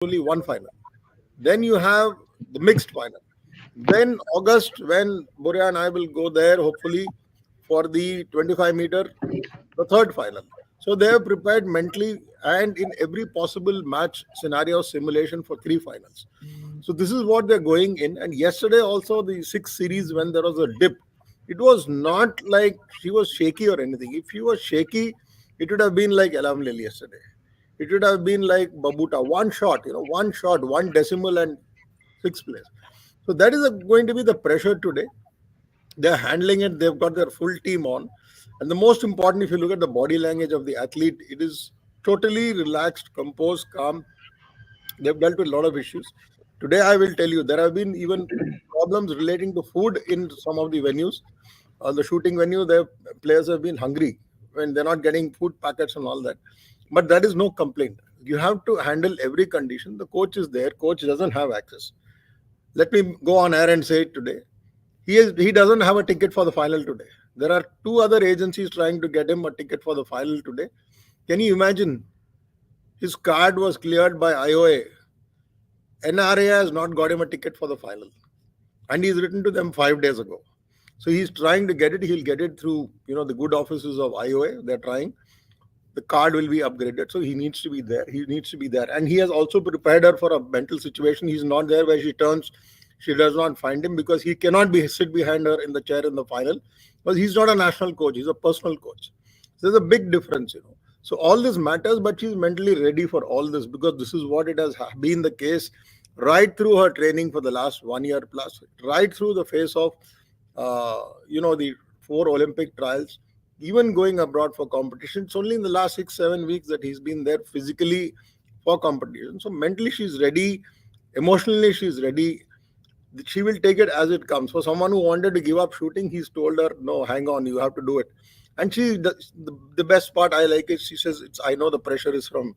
only one final. Then you have the mixed final. Then August, when Boria and I will go there, hopefully for the 25-meter, the third final. So they have prepared mentally and in every possible match scenario simulation for three finals. So this is what they're going in. And yesterday also the sixth series when there was a dip, it was not like she was shaky or anything. If she was shaky, it would have been like Elam Lil yesterday. It would have been like Babuta. One shot, one shot, one decimal and sixth place. So that is going to be the pressure today. They're handling it. They've got their full team on. And the most important, if you look at the body language of the athlete, it is totally relaxed, composed, calm. They've dealt with a lot of issues. Today, I will tell you, there have been even problems relating to food in some of the venues. The shooting venue, the players have been hungry when they're not getting food packets and all that. But that is no complaint. You have to handle every condition. The coach is there. Coach doesn't have access. Let me go on air and say it today. He doesn't have a ticket for the final today. There are two other agencies trying to get him a ticket for the final today. Can you imagine? His card was cleared by IOA. NRA has not got him a ticket for the final. And he's written to them 5 days ago. So he's trying to get it. He'll get it through, the good offices of IOA. They're trying. The card will be upgraded. So he needs to be there. He needs to be there. And he has also prepared her for a mental situation. He's not there where she turns. She does not find him because he cannot sit behind her in the chair in the final. Because he's not a national coach. He's a personal coach. So there's a big difference. So all this matters, but she's mentally ready for all this because this is what it has been the case right through her training for the last 1 year plus, right through the phase of, the 4 Olympic trials, even going abroad for competition. It's only in the last 6-7 weeks that he's been there physically for competition. So mentally she's ready, emotionally she's ready. She will take it as it comes. For someone who wanted to give up shooting, he's told her, no, hang on, you have to do it. And the best part I like is she says, I know the pressure is from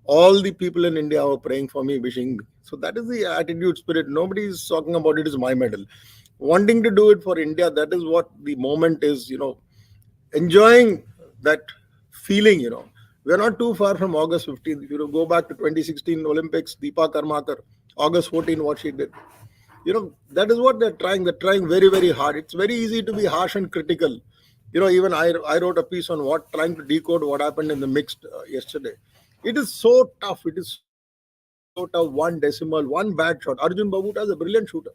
all the people in India who are praying for me, wishing me. So that is the attitude spirit. Nobody is talking about it is my medal. Wanting to do it for India, that is what the moment is, enjoying that feeling. We're not too far from August 15th. If you go back to 2016 Olympics, Deepa Karmakar, August 14, what she did. That is what they're trying. They're trying very, very hard. It's very easy to be harsh and critical. Even I wrote a piece on trying to decode what happened in the mixed yesterday. It is so tough. It is so tough. One decimal, one bad shot. Arjun Babuta is a brilliant shooter.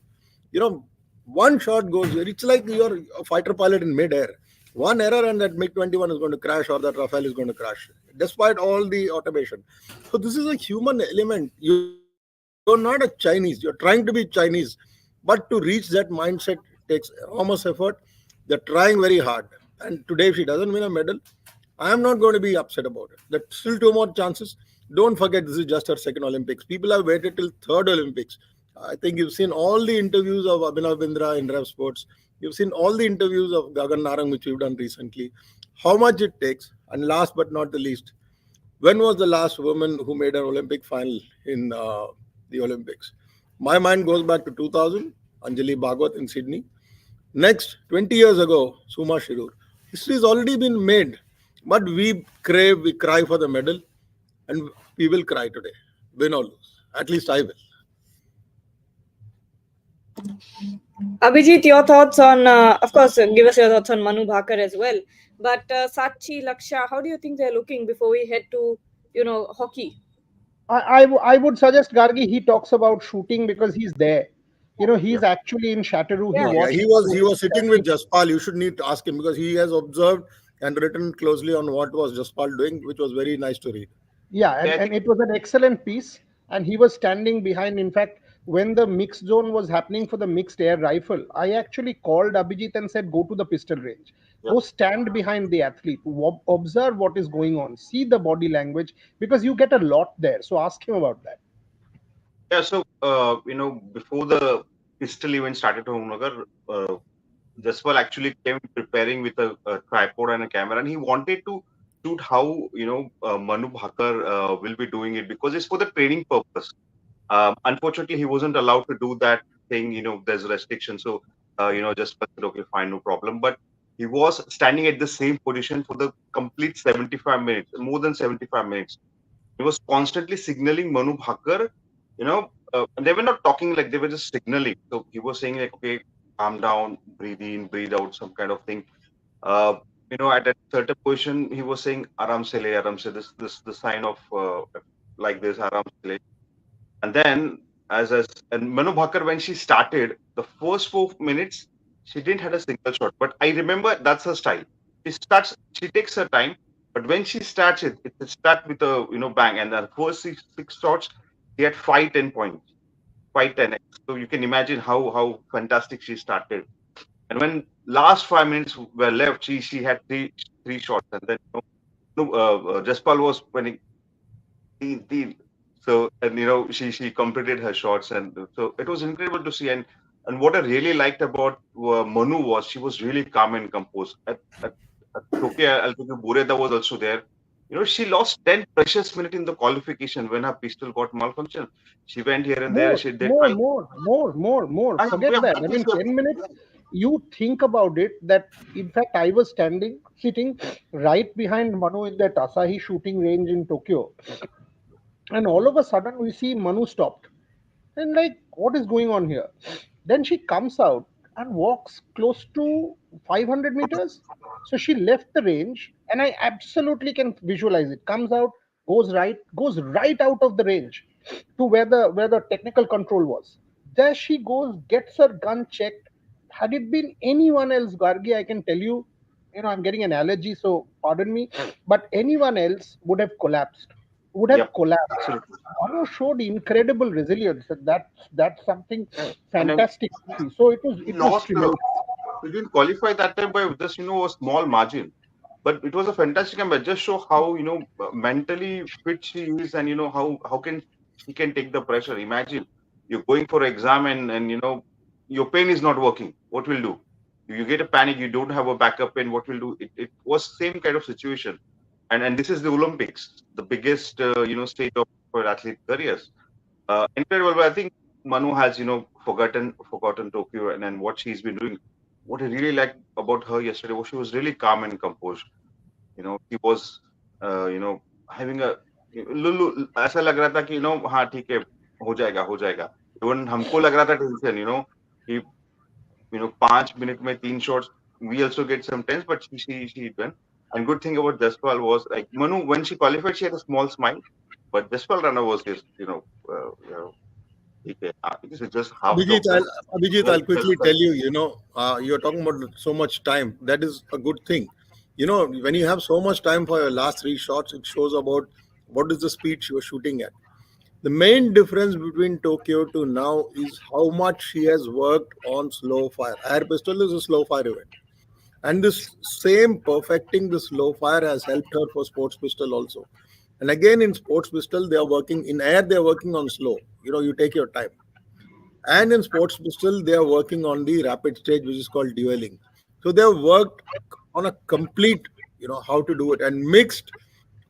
One shot goes, it's like you're a fighter pilot in mid-air. One error and that MiG-21 is going to crash or that Rafale is going to crash, despite all the automation. So this is a human element. You're not a Chinese. You're trying to be Chinese. But to reach that mindset takes enormous effort. They're trying very hard. And today, if she doesn't win a medal, I am not going to be upset about it. There's still 2 more chances. Don't forget, this is just her second Olympics. People have waited till third Olympics. I think you've seen all the interviews of Abhinav Bindra in Rev Sports. You've seen all the interviews of Gagan Narang, which we've done recently. How much it takes. And last but not the least, when was the last woman who made an Olympic final in the Olympics? My mind goes back to 2000, Anjali Bhagwat in Sydney. Next, 20 years ago, Suma Shirur. History has already been made. But we cry for the medal, and we will cry today, win or lose. At least I will. Abhijit, your thoughts on, of course, give us your thoughts on Manu Bhakar as well. But Sachi, Laksha, how do you think they're looking before we head to, hockey? I would suggest Gargi, he talks about shooting because he's there. He's actually in Chateauroux. Yeah. He was sitting with Jaspal. You should need to ask him because he has observed and written closely on what was Jaspal doing, which was very nice to read. Yeah, and it was an excellent piece. And he was standing behind. In fact, when the mixed zone was happening for the mixed air rifle, I actually called Abhijit and said, go to the pistol range. Yeah. Go stand behind the athlete. Observe what is going on. See the body language because you get a lot there. So ask him about that. Yeah, so, before the pistol event started to Homnagar, Jaspal actually came preparing with a tripod and a camera, and he wanted to shoot how, Manu Bhakar will be doing it because it's for the training purpose. Unfortunately, he wasn't allowed to do that thing, there's restrictions. So, Jaspal said, okay, fine, no problem. But he was standing at the same position for the complete 75 minutes, more than 75 minutes. He was constantly signaling Manu Bhakar they were not talking, like they were just signaling. So he was saying like, okay, calm down, breathe in, breathe out, some kind of thing. Uh, at a certain position, he was saying, "Aram se le, aram se." This the sign of like this, aram se le. And then, and Manu Bhakar, when she started the first 4 minutes, she didn't had a single shot. But I remember that's her style. She takes her time, but when she starts it start with a bang. And the first six shots, she had 5-10 points, 5-10x. So you can imagine how fantastic she started. And when last 5 minutes were left, she had three shots, and then Jaspal was winning the so, and she completed her shots, and so it was incredible to see. And what I really liked about Manu was she was really calm and composed. At Tokyo, Altuve Bureda was also there. She lost 10 precious minutes in the qualification when her pistol got malfunction. She went here and there. More, She did. more, more, more, more, more. Forget that. I mean, 10 minutes. You think about it, that in fact I was sitting right behind Manu in that Asahi shooting range in Tokyo, and all of a sudden we see Manu stopped, and like, what is going on here? Then she comes out and walks close to 500 meters. So she left the range, and I absolutely can visualize it. Comes out, goes right out of the range to where the technical control was. There she goes, gets her gun checked. Had it been anyone else, Gargi, I can tell you, I'm getting an allergy, so pardon me, but anyone else would have collapsed. Would have Yep, collapsed. absolutely. Manu showed incredible resilience, and that's something And then fantastic to see. So he it was lost. tremendous. We didn't qualify that time by just a small margin, but it was a fantastic comeback. Just show how mentally fit she is, and how can she can take the pressure. Imagine you're going for exam, and your pen is not working. What will do? You get a panic. You don't have a backup pen. What will do? It was same kind of situation, and this is the Olympics, the biggest stage of her athlete careers. Incredible. But I think Manu has forgotten Tokyo, and what she's been doing. What I really liked about her yesterday was she was really calm and composed. She was having a Lulu ऐसा लग रहा था कि हाँ ठीक है, हो जाएगा. Even हमको लग रहा था टेंशन, कि 5 minutes में 3 shots. We also get some tense, but she went. And good thing about Jaspal was, like, Manu, when she qualified, she had a small smile, but Jaspal Rana was just okay, this is just half Abhijit, joke. I'll quickly tell you, you're talking about so much time. That is a good thing. When you have so much time for your last three shots, it shows about what is the speed she was shooting at. The main difference between Tokyo to now is how much she has worked on slow fire. Air pistol is a slow fire event. And this same perfecting the slow fire has helped her for sports pistol also. And again, in sports pistol, they are working in air, they are working on slow. You take your time. And in sports pistol, they are working on the rapid stage, which is called dueling. So they have worked on a complete, how to do it. And mixed,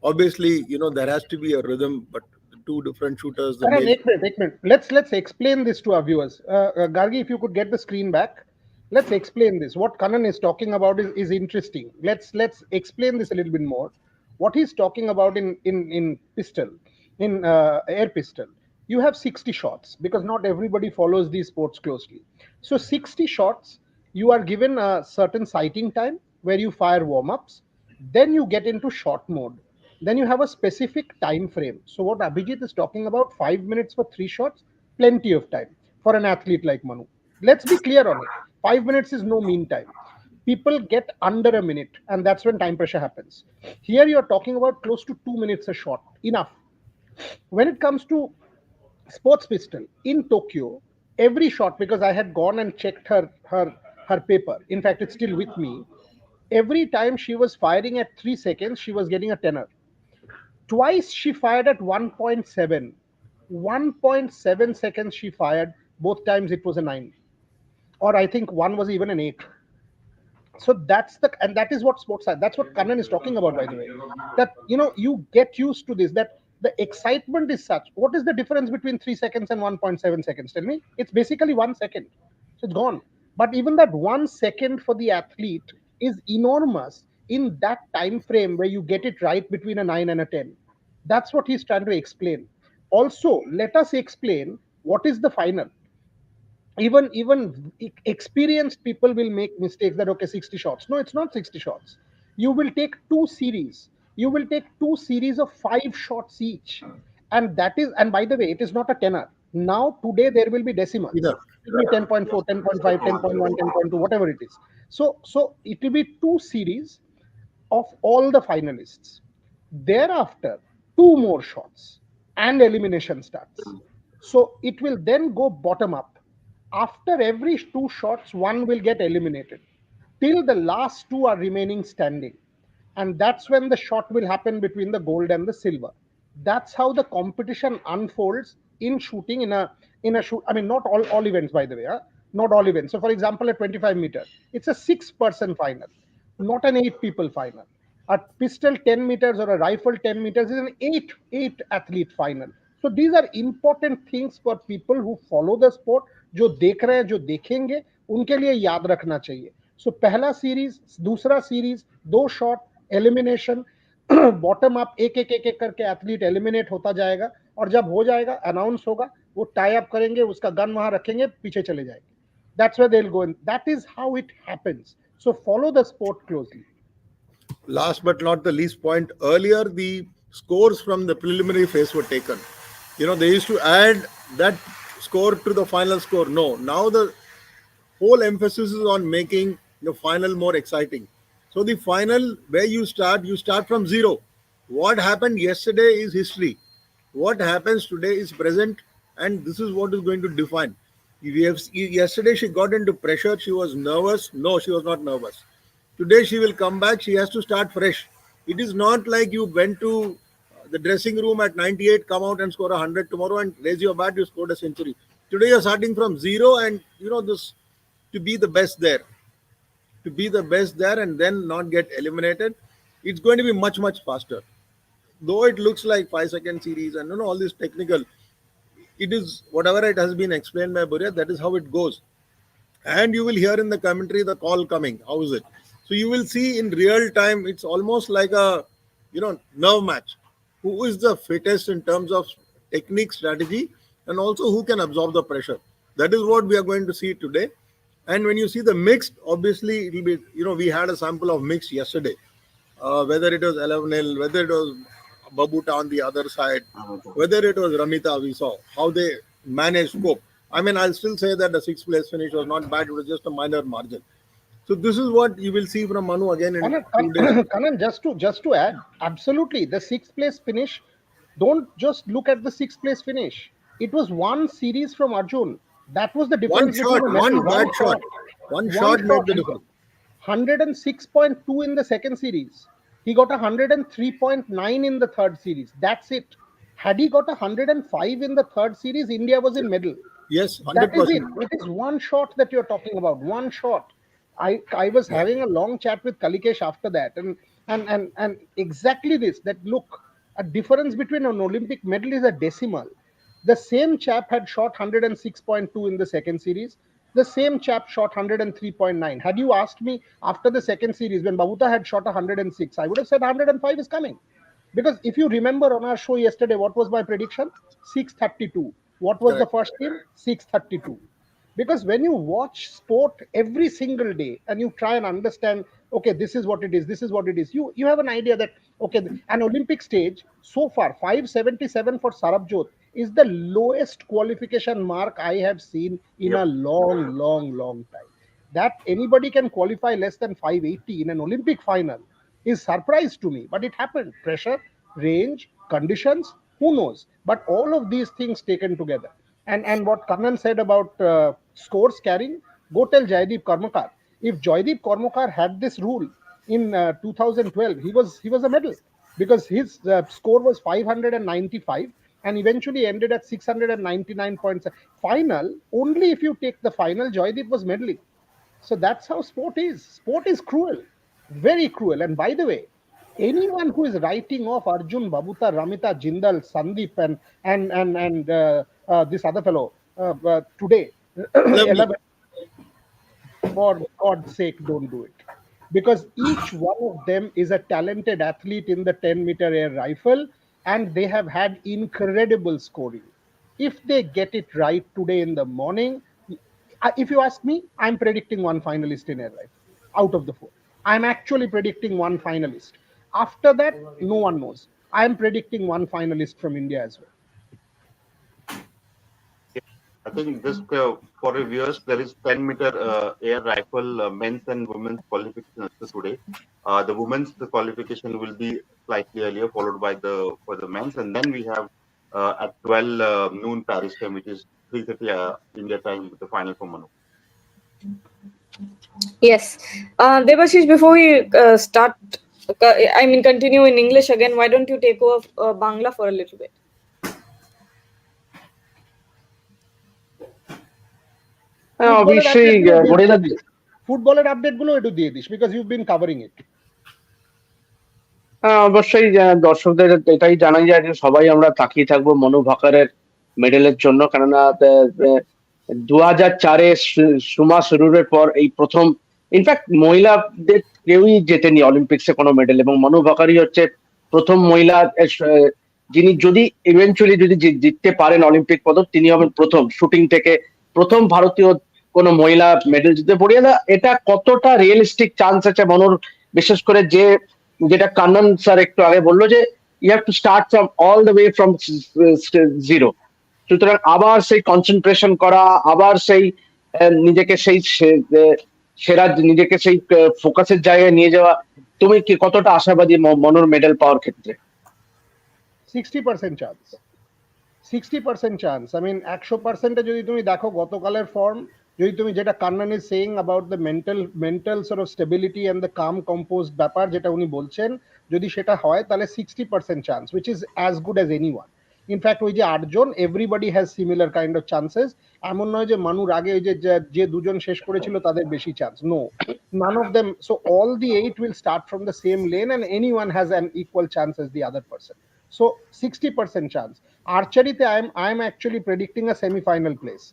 obviously, there has to be a rhythm, but the two different shooters, the Karan, male. एक minute. Let's explain this to our viewers. Gargi, if you could get the screen back, let's explain this. What Kanan is talking about is interesting. Let's explain this a little bit more. What he's talking about in pistol, in air pistol, you have 60 shots, because not everybody follows these sports closely. So 60 shots, you are given a certain sighting time where you fire warm ups. Then you get into short mode. Then you have a specific time frame. So what Abhijit is talking about, 5 minutes for three shots, plenty of time for an athlete like Manu. Let's be clear on it. 5 minutes is no mean time. People get under a minute, and that's when time pressure happens. Here you're talking about close to 2 minutes a shot. Enough. When it comes to sports pistol in Tokyo, every shot, because I had gone and checked her paper. In fact, it's still with me. Every time she was firing at 3 seconds, she was getting a tenner. Twice she fired at 1.7. 1.7 seconds she fired. Both times it was a 9. Or I think one was even an 8. So that is what sports are. That's what Kannan is talking about, by the way. That you get used to this, that the excitement is such. What is the difference between 3 seconds and 1.7 seconds? Tell me. It's basically 1 second. So it's gone. But even that 1 second for the athlete is enormous in that time frame where you get it right between a 9 and a 10. That's what he's trying to explain. Also, let us explain what is the final. Even experienced people will make mistakes that okay, 60 shots. No, it's not 60 shots. You will take two series. You will take two series of 5 shots each, and that is, and by the way, it is not a tenor. Now today there will be decimals. Either. It will be 10.4, 10.5, 10.1, 10.2, whatever it is. So it will be two series of all the finalists. Thereafter, two more shots and elimination starts. So it will then go bottom up. After every two shots, one will get eliminated till the last two are remaining standing. And that's when the shot will happen between the gold and the silver. That's how the competition unfolds in shooting in a shoot. I mean, not all events, by the way. Huh? Not all events. So, for example, a 25-meter, it's a 6-person final, not an 8-people final. A pistol 10 meters or a rifle 10 meters is an eight athlete final. So these are important things for people who follow the sport. जो देख रहे हैं, जो देखेंगे, उनके लिए याद रखना चाहिए. So पहला सीरीज, दूसरा series, 2 shot, elimination, bottom up, एक करके एथलीट एलिमिनेट होता जाएगा, और जब हो जाएगा अनाउंस होगा, वो टाई अप करेंगे, उसका गन वहां रखेंगे, पीछे चले जाएंगे. That's where they'll go in. That is how it happens. So follow the sport closely. Last but not the least point, earlier the scores from the preliminary phase were taken. They used to add that score to the final score. No, now the whole emphasis is on making the final more exciting. So the final, where you start from zero. What happened yesterday is history. What happens today is present, and this is what is going to define. Yesterday she got into pressure. She was nervous. No, she was not nervous. Today she will come back. She has to start fresh. It is not like you went to the dressing room at 98, come out and score 100 tomorrow and raise your bat, you scored a century. Today you're starting from zero, and this to be the best there. To be the best there and then not get eliminated, it's going to be much, much faster. Though it looks like 5-second series and all this technical, it is whatever it has been explained by Burya, that is how it goes. And you will hear in the commentary the call coming. How is it? So you will see in real time, it's almost like a nerve match. Who is the fittest in terms of technique, strategy, and also who can absorb the pressure. That is what we are going to see today. And when you see the mixed, obviously it will be, we had a sample of mixed yesterday. Whether it was 11L, whether it was Babuta on the other side, whether it was Ramita, we saw how they managed scope. I mean, I'll still say that the 6th place finish was not bad. It was just a minor margin. So this is what you will see from Manu again in 2 days. Kanan, just to add, absolutely, the 6th place finish, don't just look at the 6th place finish. It was one series from Arjun. That was the difference. One bad shot. One shot made the difference. 106.2 in the second series. He got 103.9 in the third series. That's it. Had he got 105 in the third series, India was in medal. Yes, 100%. That is it. It is one shot that you're talking about. One shot. I was having a long chat with Kalikesh after that, and exactly this, that look, a difference between an Olympic medal is a decimal. The same chap had shot 106.2 in the second series. The same chap shot 103.9. Had you asked me after the second series when Babuta had shot 106, I would have said 105 is coming. Because if you remember on our show yesterday, what was my prediction? 632. What was the first team? 632. Because when you watch sport every single day and you try and understand, okay, this is what it is, this is what it is, you have an idea that, okay, an Olympic stage, so far, 577 for Sarabjot is the lowest qualification mark I have seen in a long time. That anybody can qualify less than 580 in an Olympic final is surprise to me. But it happened. Pressure, range, conditions, who knows? But all of these things taken together. And what Kannan said about scores carrying, go tell Jaideep Karmakar. If Jaideep Karmakar had this rule in 2012, he was a medal, because his score was 595 and eventually ended at 699 points. Final, only if you take the final, Jaideep was medaling. So that's how sport is. Sport is cruel, very cruel. And by the way, anyone who is writing off Arjun, Babuta, Ramita, Jindal, Sandeep, and this other fellow today, 11, for God's sake, don't do it. Because each one of them is a talented athlete in the 10-meter air rifle, and they have had incredible scoring. If they get it right today in the morning, if you ask me, I'm predicting one finalist in air rifle out of the four. I'm actually predicting one finalist. After that, no one knows. I'm predicting one finalist from India as well. I think this for your viewers, there is 10-meter air rifle men's and women's qualification also today. The women's qualification will be slightly earlier, followed by for the men's, and then we have at 12 noon Paris time, which is 3:30 India time, the final for Manu. Yes. Debashish, before we continue in English again, why don't you take over Bangla for a little bit? Obviously, footballer update গুলো একটু দিয়ে this, because you've been covering it. অবশ্যই দর্শকদের এটাই জানাই যায় যে সবাই আমরা তাকিয়ে থাকবো মনু ভাকারের মেডেলের জন্য, কেননা 2004-এ সুমা সুরুরের পর এই প্রথম, ইনফ্যাক্ট মহিলাদের কেউই জেতেনি অলিম্পিক্সে কোনো মেডেল, এবং মনু ভাকারই হচ্ছে প্রথম মহিলা যিনি যদি ইভেন্চুয়ালি যদি জিততে পারেন অলিম্পিক পদক, তিনি হবেন প্রথম শুটিং থেকে প্রথম ভারতীয় কোন মহিলা মেডেল জিততে পারিয়ে না। এটা কতটা রিয়েলিস্টিক চান্স আছে মনুর, বিশেষ করে যেটা কান্নান স্যার একটু আগে বললো যে you have to start from all the way from zero. সুতরাং আবার সেই কনসেন্ট্রেশন করা, আবার সেই নিজেকে সেই সেরা, নিজেকে সেই ফোকাসের জায়গায় নিয়ে যাওয়া, তুমি কি কতটা আশাবাদী মনুর মেডেল পাওয়ার ক্ষেত্রে? 60% চান্স, 60% চান্স। আই মিন 100%-এ যদি তুমি দেখো গতকালের ফর্ম, যদি তুমি যেটা Kannan is saying about the mental sort of stability and the calm composed ব্যাপার যেটা উনি বলছেন, যদি সেটা হয় তাহলে 60% চান্স, which is as good as anyone. In fact ওই যে 8 জন, everybody has similar kind of chances. এমন নয় যে মানুর আগে ওই যে দুজন শেষ করেছিল তাদের বেশি chance, no, none of them. So all the 8 will start from the same lane and anyone has an equal chance as the other person. So 60% chance. Archery, I'm actually predicting a semi-final place.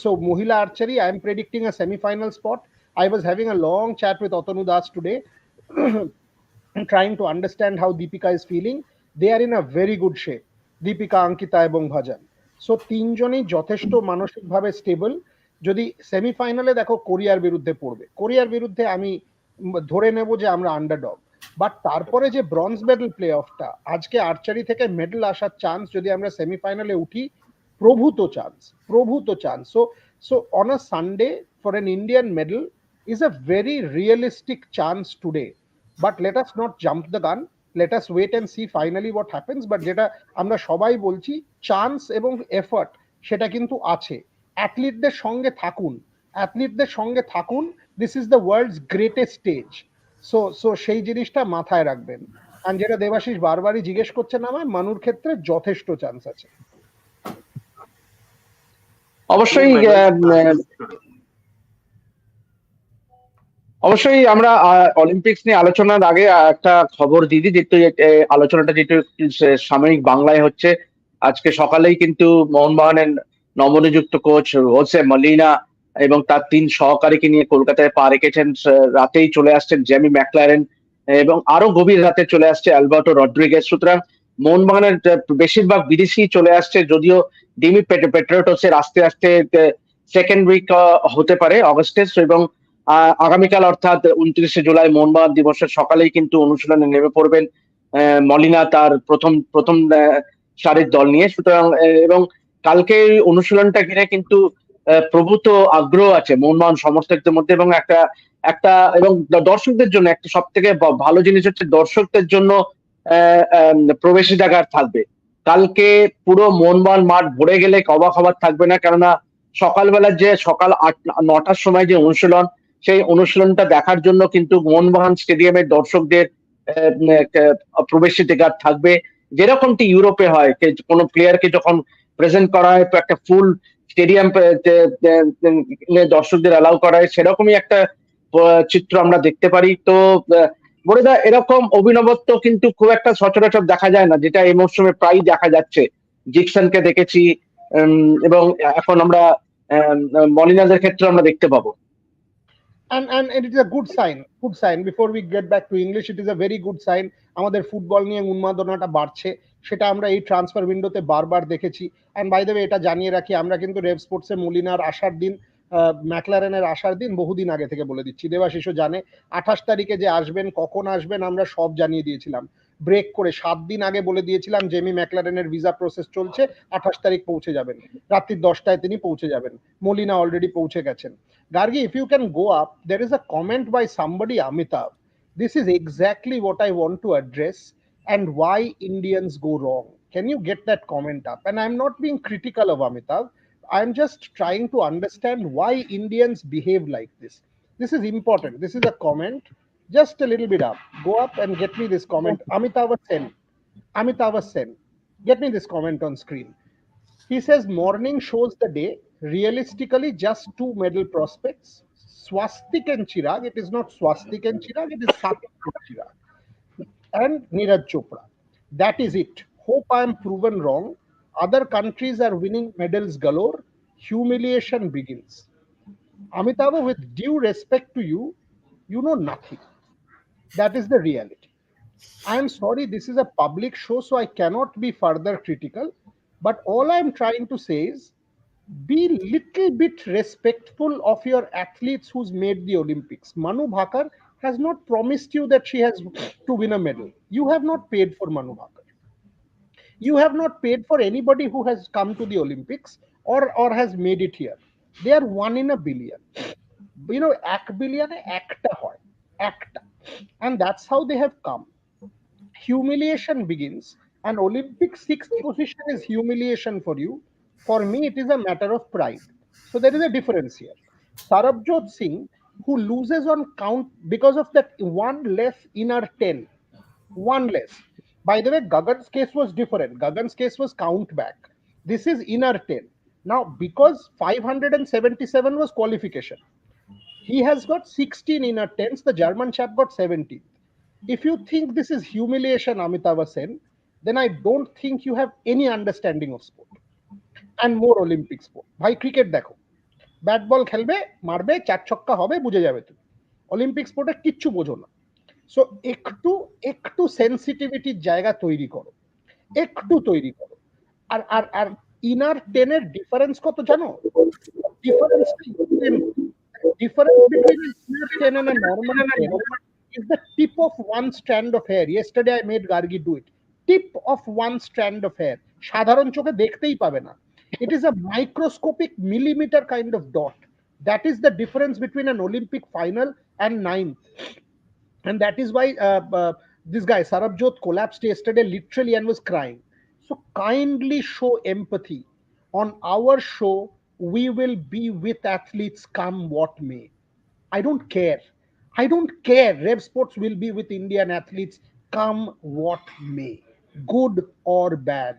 So Mohila archery, I'm predicting a semi-final spot. I was having a long chat with Otanu Das today, trying to understand how Deepika is feeling. They are in a very good shape. Deepika, Ankita এবং ভাজান। So তিনজনই যথেষ্ট মানসিকভাবে stable. যদি সেমিফাইনালে দেখো কোরিয়ার বিরুদ্ধে পড়বে, কোরিয়ার বিরুদ্ধে আমি ধরে নেব যে আমরা আন্ডারডগ, বাট তারপরে যে ব্রঞ্জ মেডেল প্লে অফটা, আজকে আর্চারি থেকে মেডেল আসার চান্স যদি আমরা সেমিফাইনালে উঠি, প্রভূত chance. So on a Sunday for an Indian medal is a very realistic chance today, but let us not jump the gun, let us wait and see finally what happens. But যেটা আমরা সবাই বলছি, chance এবং effort সেটা কিন্তু আছে। অ্যাথলিটদের সঙ্গে থাকুন, this is the world's greatest stage. So সেই জিনিসটা মাথায় রাখবেন। আর যেটা দেবাশিস বারবারই জিজ্ঞেস করছেন আমায়, মানুর ক্ষেত্রে যথেষ্ট চান্স আছে। অবশ্যই আমরা অলিম্পিক্স নিয়ে আলোচনার আগে একটা খবর দিদি, যেহেতু আলোচনাটা যেহেতু সাময়িক বাংলায় হচ্ছে, আজকে সকালেই কিন্তু মোহনবাগানের নবনিযুক্ত কোচ হোসে মলিনা এবং তার 3 সহকারীকে নিয়ে কলকাতায় পা রেখেছেন। রাতেই চলে আসছেন জেমি ম্যাকলারেন এবং আরো গভীর রাতে চলে আসছে অ্যালবার্টো রড্রিগেজ। সুতরাং মোহনবাগানের বেশিরভাগ বিদেশি চলে আসছে, যদিও ডিমি পেট্রোটোসের আস্তে আস্তে সেকেন্ড উইক হতে পারে অগস্টে। এবং আগামীকাল অর্থাৎ 29শে জুলাই মোহনবাগান দিবসের সকালেই কিন্তু অনুশীলনে নেমে পড়বেন মলিনা তার প্রথম সারির দল নিয়ে। সুতরাং এবং কালকে অনুশীলনটা ঘিরে কিন্তু প্রভূত আগ্রহ আছে মোহনবাগান সমর্থকদের মধ্যে, এবং একটা এবং দর্শকদের জন্য একটা সব থেকে ভালো জিনিস হচ্ছে দর্শকদের জন্য প্রবেশাধিকার থাকবে। কালকে পুরো মোহনবাগান মাঠ ভরে গেলে অবাক হবার থাকবে না, কেননা সকালবেলা যে সকাল 9টার সময় যে অনুশীলন, সেই অনুশীলনটা দেখার জন্য কিন্তু মোহনবাগান স্টেডিয়ামের দর্শকদের প্রবেশাধিকার থাকবে। যেরকমটি ইউরোপে হয়, কোনো প্লেয়ারকে যখন প্রেজেন্ট করা হয় একটা ফুল স্টেডিয়াম দর্শকদের অ্যালাউ করা হয়, সেরকমই একটা চিত্র আমরা দেখতে পারি। তো বড়দা, এরকম অভিনবত্ব কিন্তু খুব একটা সচরাচর দেখা যায় না, যেটা এই মরশুমে প্রায় দেখা যাচ্ছে। জিকসনকে দেখেছি এবং এখন আমরা মলিনাদের ক্ষেত্রে আমরা দেখতে পাবো। And it is a good sign. Before we get back to English, it is a very good sign. আমাদের ফুটবল নিয়ে উন্মাদনাটা বাড়ছে, সেটা আমরা এই ট্রান্সফার উইন্ডোতে বারবার দেখেছি। অ্যান্ড বাই দ্য ওয়ে এটা জানিয়ে রাখি, আমরা কিন্তু রেভ স্পোর্টসে মলিনার আসার দিন, ম্যাকলারেনের আসার দিন বহুদিন আগে থেকে বলে দিচ্ছি, দেবাশিসও জানে 28 তারিখে যে আসবেন, কখন আসবেন আমরা সব জানিয়ে দিয়েছিলাম। ব্রেক করে 7 দিন আগে বলে দিয়েছিলাম জেমি ম্যাকলারেনের ভিসা প্রসেস চলছে, 28 তারিখ পৌঁছে যাবেন, রাত্রি 10টায় তিনি পৌঁছে যাবেন। মলিনা অলরেডি পৌঁছে গেছেন। Gargi, if you can go up, there is a comment by somebody, Amitav. This is exactly what I want to address and why Indians go wrong. Can you get that comment up? And I'm not being critical of Amitav. I'm just trying to understand why Indians behave like this. This is important. This is a comment. Just a little bit up. Go up and get me this comment. Amitav Sen. Amitav Sen. Get me this comment on screen. He says morning shows the day. Realistically, just 2 medal prospects. Swastik and Chirag. It is not Swastik and Chirag. It is Satvik and Chirag. And Neeraj Chopra. That is it. Hope I am proven wrong. Other countries are winning medals galore. Humiliation begins. Amitabh, with due respect to you, you know nothing. That is the reality. I am sorry, this is a public show, so I cannot be further critical. But all I am trying to say is be little bit respectful of your athletes who's made the Olympics. Manu Bhakar has not promised you that she has to win a medal. You have not paid for Manu Bhakar. You have not paid for anybody who has come to the Olympics or has made it here. They are 1 in a billion. You know, 1 billion একটা হয়, একটা. And that's how they have come. Humiliation begins, and Olympic 6th position is humiliation for you. For me, it is a matter of pride. So there is a difference here. Sarabjot Singh, who loses on count because of that one less inner 10, one less. By the way, Gagan's case was different. Gagan's case was count back. This is inner 10. Now, because 577 was qualification, he has got 16 inner 10s. The German chap got 17. If you think this is humiliation, Amitabh Sen, then I don't think you have any understanding of sport and more Olympic sport. Bhai, cricket দেখো, bat ball খেলবে, মারবে, 4 ছক্কা হবে, বুঝে যাবে তুমি। Olympic স্পোর্টে কিচ্ছু বোঝো না। সো একটু একটু সেন্সিটিভিটির জায়গা তৈরি করো, একটু তৈরি করো। আর আর আর ইনার 10 এর ডিফারেন্স কত জানো? Difference between an inner 10 and a normal 10 is the tip of one strand of hair. Yesterday I made Gargi do it. Tip of one strand of hair. সাধারণ চোখে দেখতেই পাবে না। It is a microscopic millimeter kind of dot. That is the difference between an Olympic final and 9th. And that is why this guy Sarabjot collapsed yesterday literally and was crying. So kindly show empathy. On our show, we will be with athletes come what may. I don't care. I don't care. Rev Sports will be with Indian athletes come what may, good or bad.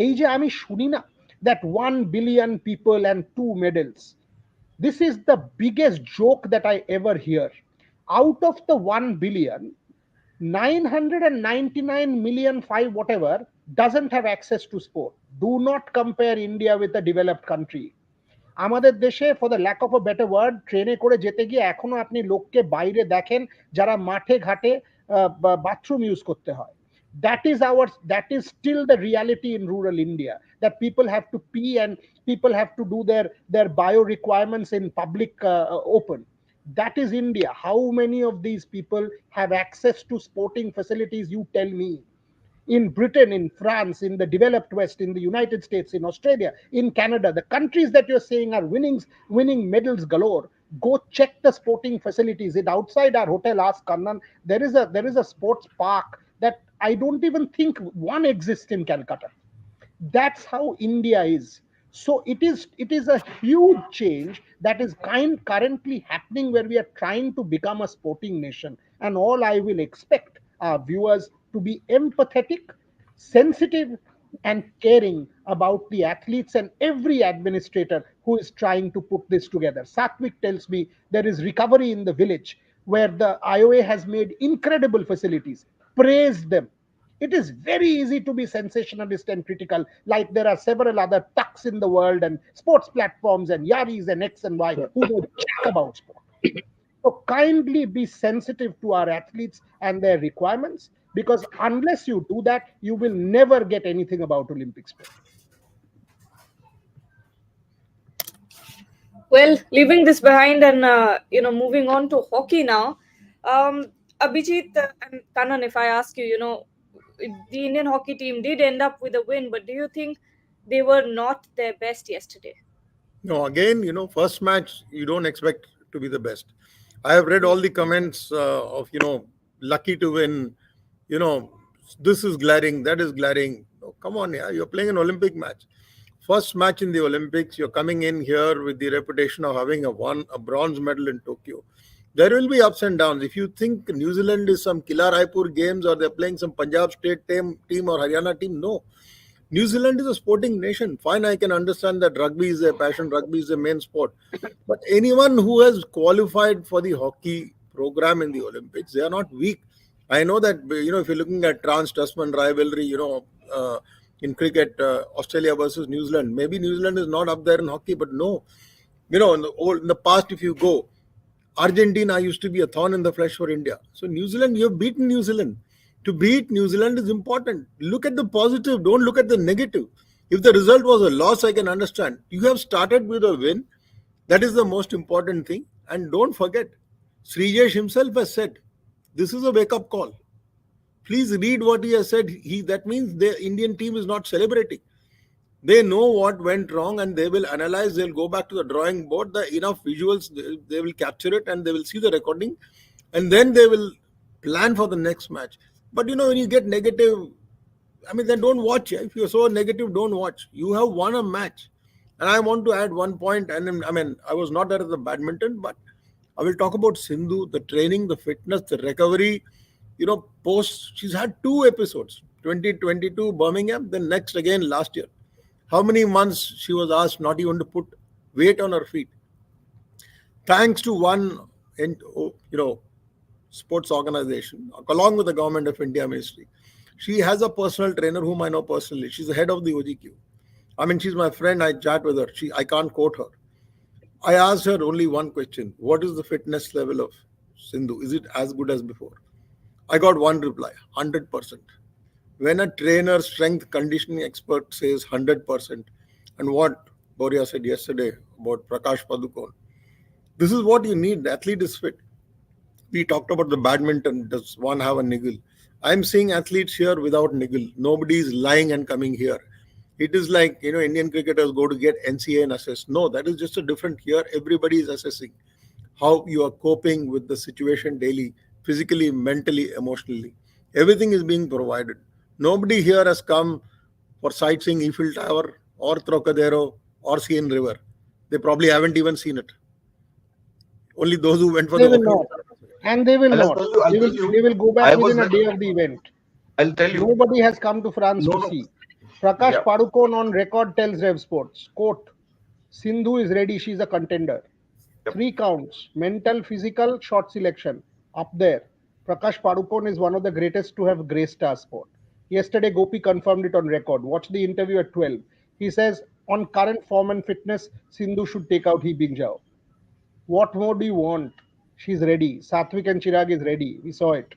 এই যে আমি শুনি না that 1 billion people and 2 medals. This is the biggest joke that I ever hear. Out of the 1 billion, 999 million 5 whatever doesn't have access to sport. Do not compare India with a developed country. আমাদের দেশে, for the lack of a better word, ট্রেনে করে যেতে গিয়ে এখনো আপনি লোককে বাইরে দেখেন যারা মাঠে ঘাটে বাথরুম ইউজ করতে হয়। that is still the reality in rural India, that people have to pee and people have to do their bio requirements in public open. That is India. How many of these people have access to sporting facilities? You tell me. In Britain, in France, in the developed West, in the United States, in Australia, in Canada, the countries that you're saying are winning medals galore, go check the sporting facilities. It outside our hotel, ask Kannan, there is a sports park that I don't even think one exists in Calcutta. That's how India is. So it is a huge change that is currently happening, where we are trying to become a sporting nation. And all I will expect our viewers to be empathetic, sensitive, and caring about the athletes and every administrator who is trying to put this together. Satvik tells me there is recovery in the village, where the IOA has made incredible facilities. Praise them. It is very easy to be sensationalist and critical, like there are several other tucks in the world and sports platforms and Yaris and X and Y who know jack about sport. So kindly be sensitive to our athletes and their requirements. because unless you do that, you will never get anything about Olympic sport. Well, leaving this behind and moving on to hockey now. Abhijit and Kanan, if I ask you, the Indian hockey team did end up with a win, but do you think they were not their best yesterday? No, again, first match, you don't expect to be the best. I have read all the comments of, lucky to win, you know, this is glaring, that is glaring. Oh, come on, yeah, you're playing an Olympic match. First match in the Olympics, you're coming in here with the reputation of having won a bronze medal in Tokyo. There will be ups and downs. If you think New Zealand is some Kila Raipur games or they're playing some Punjab state team or Haryana team, no. New Zealand is a sporting nation. Fine, I can understand that rugby is their passion, rugby is the main sport. But anyone who has qualified for the hockey program in the Olympics, they are not weak. I know that, if you're looking at trans-Tasman rivalry, in cricket, Australia versus New Zealand, maybe New Zealand is not up there in hockey, but no. In the past, if you go, Argentina used to be a thorn in the flesh for India. So New Zealand, you have beaten New Zealand. To beat New Zealand is important. Look at the positive. Don't look at the negative. If the result was a loss, I can understand. You have started with a win. That is the most important thing. And don't forget, Srijesh himself has said, this is a wake-up call. Please read what he has said. That means the Indian team is not celebrating. They know what went wrong and they will analyze. They'll go back to the drawing board. The enough visuals, they will capture it and they will see the recording. And then they will plan for the next match. But when you get negative, then don't watch. If you're so negative, don't watch. You have won a match. And I want to add one point. And I was not there at the badminton, but I will talk about Sindhu, the training, the fitness, the recovery. She's had 2 episodes, 2022 Birmingham, then next again last year. How many months she was asked not even to put weight on her feet. Thanks to one, sports organization, along with the government of India ministry. She has a personal trainer whom I know personally. She's the head of the OGQ. She's my friend. I chat with her. I can't quote her. I asked her only one question. What is the fitness level of Sindhu? Is it as good as before? I got one reply, 100%. When a trainer, strength conditioning expert says 100%, and what Boria said yesterday about Prakash Padukone, this is what you need. The athlete is fit. We talked about the badminton. Does one have a niggle? I'm seeing athletes here without niggle. Nobody is lying and coming here. It is like, Indian cricketers go to get NCA and assess. No, that is just a different here. Everybody is assessing how you are coping with the situation daily, physically, mentally, emotionally. Everything is being provided. Nobody here has come for sightseeing Eiffel Tower or Trocadero or Seine River. They probably haven't even seen it. Only those who went for They the will not. And they will not. They will go back within a day of the event. I'll tell you. Nobody has come to France to see. Prakash Padukone on record tells Rev Sports, quote, Sindhu is ready, she's a contender. 3 counts, mental, physical, shot selection, up there. Prakash Padukone is one of the greatest to have graced our sport. Yesterday, Gopi confirmed it on record. Watch the interview at 12. He says, on current form and fitness, Sindhu should take out Hee Bingjao. What more do you want? She's ready. Satvik and Chirag is ready. We saw it.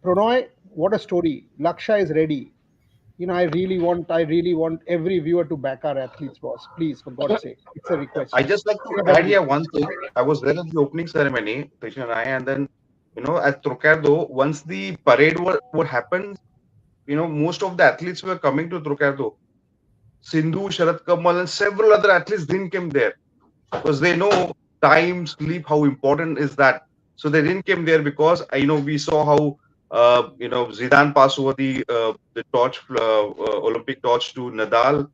Prannoy, what a story. Laksha is ready. I really want every viewer to back our athletes, boss. Please, for God's sake. It's a request. I just like to add here one thing. I was there at the opening ceremony, Krishna and I, and then, at Trocadero, once the parade what happened, most of the athletes were coming to Trocadero. Sindhu, Sharat Kamal, and several other athletes didn't come there because they know time, sleep, how important is that. So they didn't come there because we saw how Zidane passed over the torch, Olympic torch to Nadal.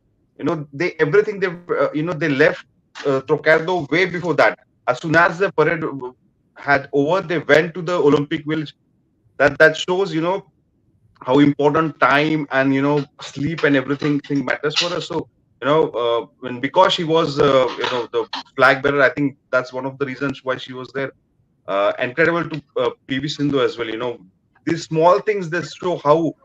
They left Trocadero way before that. As soon as the parade had over, they went to the Olympic Village. That shows how important time and sleep and everything matters for us. So because she was the flag bearer, I think that's one of the reasons why she was there. Incredible to PV Sindhu as well. These small things that show how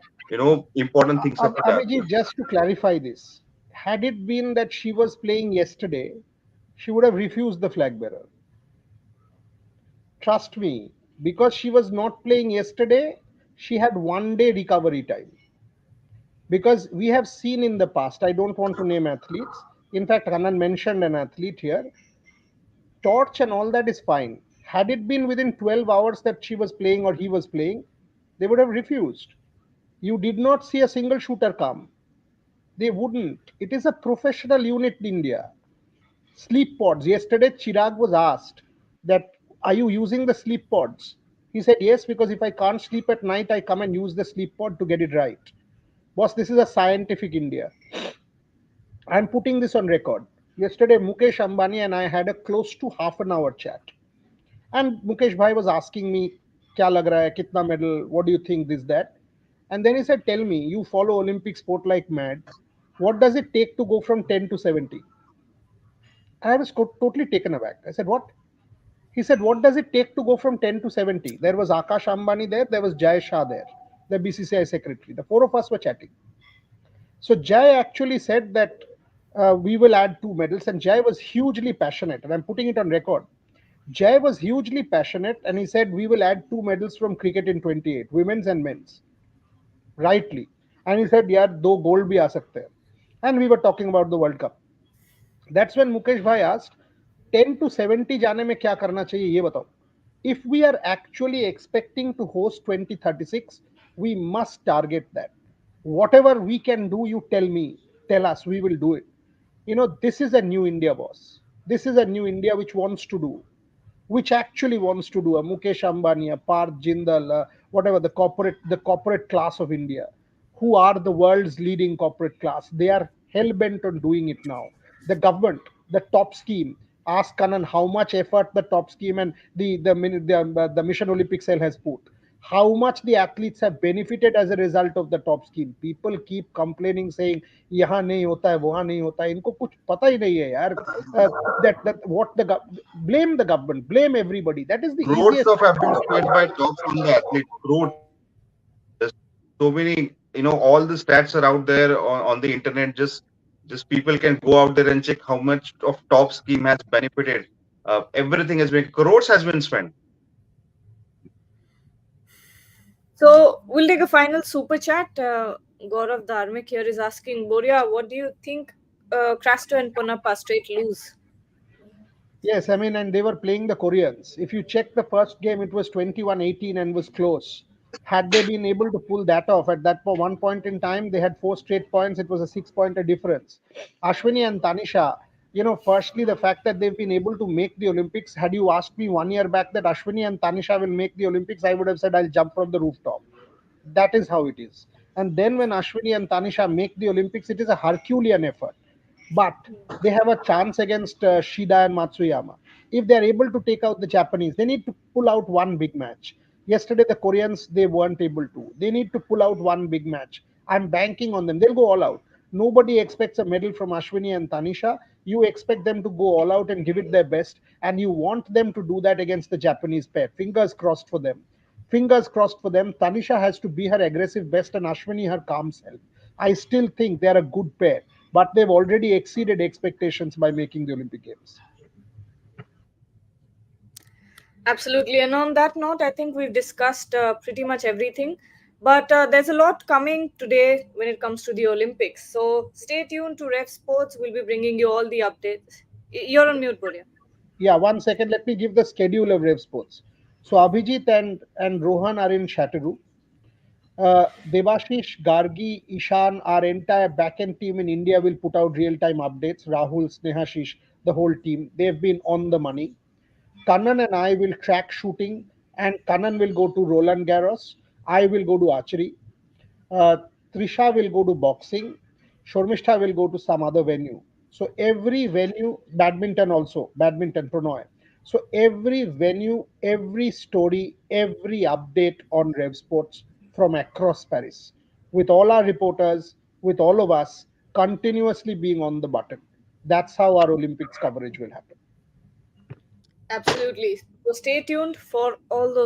important things are. Abhijit, just to clarify this, had it been that she was playing yesterday, she would have refused the flag bearer. Trust me, because she was not playing yesterday, she had 1 day recovery time. Because we have seen in the past, I don't want to name athletes. In fact, Kanan mentioned an athlete here. Torch and all that is fine. Had it been within 12 hours that she was playing or he was playing, they would have refused. You did not see a single shooter come. They wouldn't. It is a professional unit in India. Sleep pods. Yesterday, Chirag was asked that, are you using the sleep pods? He said, yes, because if I can't sleep at night, I come and use the sleep pod to get it right. Boss, this is a scientific India. I'm putting this on record. Yesterday, Mukesh Ambani and I had a close to half an hour chat. And Mukesh Bhai was asking me, kya lag raha hai, kitna medal, what do you think, this, that. And then he said, tell me, you follow Olympic sport like mad. What does it take to go from 10 to 70? And I was totally taken aback. I said, what? He said, what does it take to go from 10 to 70? There was Akash Ambani there was Jai Shah there, the BCCI secretary. The four of us were chatting. So Jai actually said that we will add 2 medals, and Jai was hugely passionate, and I'm putting it on record. Jai was hugely passionate, and he said we will add 2 medals from cricket in 28, women's and men's, rightly. And he said, "Yeah, do gold bhi aa sakte hain." And we were talking about the World Cup. That's when Mukesh Bhai asked, 10 to 70 जाने में क्या करना चाहिए ये बताओ. If we are actually expecting to host 2036, we must target that. Whatever we can do, you tell me, tell us, we will do it. This is a new India, boss. This is a new India which wants to do, which actually wants to do. A Mukesh Ambani, a Parth Jindal, whatever, the corporate class of India, who are the world's leading corporate class. They are hell bent on doing it now. The government, the top scheme. Ask Kanan how much effort the top scheme and the Mission Olympic cell has put. How much the athletes have benefited as a result of the top scheme. People keep complaining, saying, यहाँ नहीं होता है, वहाँ नहीं होता है. इनको कुछ पता ही नहीं है यार. That what blame the government, blame everybody. That is the Crores easiest. of have been spent by top India athletes. Crores. There's so many, all the stats are out there on the internet. Just people can go out there and check how much of top scheme has benefited. Everything has been, crores has been spent. So we'll take a final super chat. Gaurav Dharmik here is asking, Boria, what do you think Crasto and Ponappa straight lose? Yes, I mean, and they were playing the Koreans. If you check the first game, it was 21-18 and was close. Had they been able to pull that off at that one point in time, they had 4 straight points. It was a 6-pointer difference. Ashwini and Tanisha, firstly, the fact that they've been able to make the Olympics. Had you asked me 1 year back that Ashwini and Tanisha will make the Olympics, I would have said I'll jump from the rooftop. That is how it is. And then when Ashwini and Tanisha make the Olympics, it is a Herculean effort. But they have a chance against Shida and Matsuyama. If they are able to take out the Japanese, they need to pull out one big match. Yesterday, the Koreans, they weren't able to. They need to pull out one big match. I'm banking on them. They'll go all out. Nobody expects a medal from Ashwini and Tanisha. You expect them to go all out and give it their best. And you want them to do that against the Japanese pair. Fingers crossed for them. Fingers crossed for them. Tanisha has to be her aggressive best and Ashwini her calm self. I still think they're a good pair, but they've already exceeded expectations by making the Olympic Games. Absolutely. And on that note, I think we've discussed pretty much everything. But there's a lot coming today when it comes to the Olympics. So stay tuned to Rev Sports. We'll be bringing you all the updates. You're on mute, Boria. Yeah, 1 second. Let me give the schedule of Rev Sports. So Abhijit and Rohan are in Chateauroux. Devashish, Gargi, Ishan, our entire backend team in India will put out real-time updates. Rahul, Snehashish, the whole team. They've been on the money. Kannan and I will track shooting, and Kannan will go to Roland Garros. I will go to archery. Trisha will go to boxing. Shormishta will go to some other venue. So every venue, badminton, Prannoy. So every venue, every story, every update on Rev Sports from across Paris, with all our reporters, with all of us continuously being on the button. That's how our Olympics coverage will happen. Absolutely. So stay tuned for all those